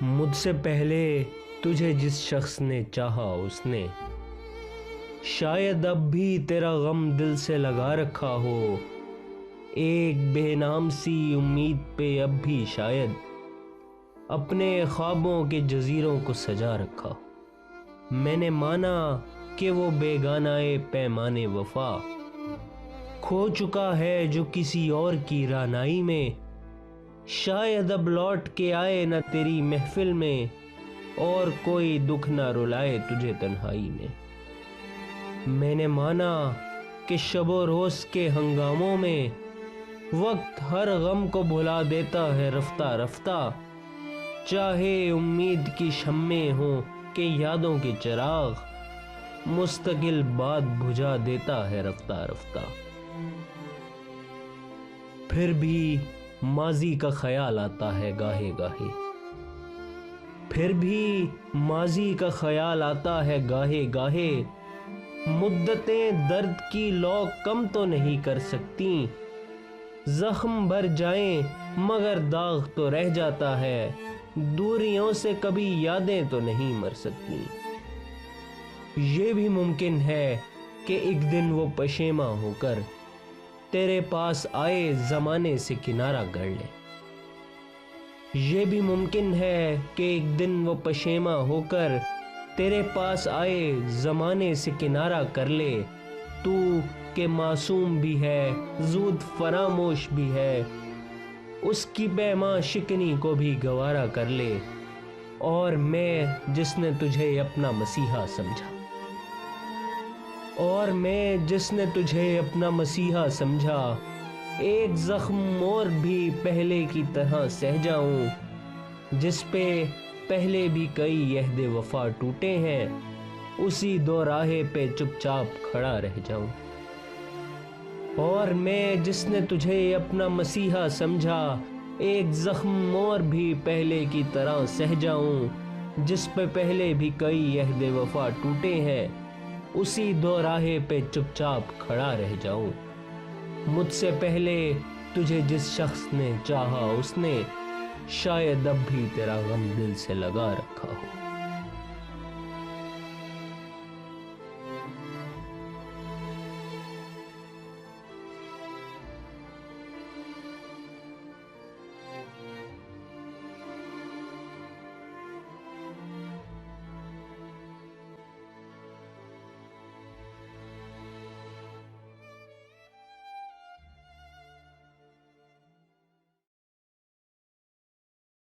مجھ سے پہلے تجھے جس شخص نے چاہا اس نے شاید اب بھی تیرا غم دل سے لگا رکھا ہو، ایک بے نام سی امید پہ اب بھی شاید اپنے خوابوں کے جزیروں کو سجا رکھا ہو۔ میں نے مانا کہ وہ بیگانہ پیمانے وفا کھو چکا ہے جو کسی اور کی رعنائی میں، شاید اب لوٹ کے آئے نہ تیری محفل میں، اور کوئی دکھ نہ رلائے تجھے تنہائی میں۔ میں نے مانا کہ شب و روز کے ہنگاموں میں وقت ہر غم کو بھلا دیتا ہے رفتہ رفتہ، چاہے امید کی شمعیں ہوں کہ یادوں کے چراغ، مستقل بات بجھا دیتا ہے رفتہ رفتہ۔ پھر بھی ماضی کا خیال آتا ہے گاہے گاہے، پھر بھی ماضی کا خیال آتا ہے گاہے گاہے، مدتیں درد کی لو کم تو نہیں کر سکتی، زخم بھر جائیں مگر داغ تو رہ جاتا ہے، دوریوں سے کبھی یادیں تو نہیں مر سکتی۔ یہ بھی ممکن ہے کہ ایک دن وہ پشیماں ہو کر تیرے پاس آئے زمانے سے کنارہ کر لے، یہ بھی ممکن ہے کہ ایک دن وہ پشیماں ہو کر تیرے پاس آئے زمانے سے کنارہ کر لے، تو کہ معصوم بھی ہے زود فراموش بھی ہے، اس کی پیماں شکنی کو بھی گوارا کر لے، اور میں جس نے تجھے اپنا مسیحا سمجھا، اور میں جس نے تجھے اپنا مسیحا سمجھا، ایک زخم اور بھی پہلے کی طرح سہ جاؤں، جس پہ پہلے بھی کئی عہد وفا ٹوٹے ہیں، اسی دو راہے پہ چپ چاپ کھڑا رہ جاؤں۔ اور میں جس نے تجھے اپنا مسیحا سمجھا، ایک زخم اور بھی پہلے کی طرح سہ جاؤں، جس پہ پہلے بھی کئی عہد وفا ٹوٹے ہیں، اسی دو راہے پہ چپ چاپ کھڑا رہ جاؤں۔ مجھ سے پہلے تجھے جس شخص نے چاہا اس نے شاید اب بھی تیرا غم دل سے لگا رکھا ہو۔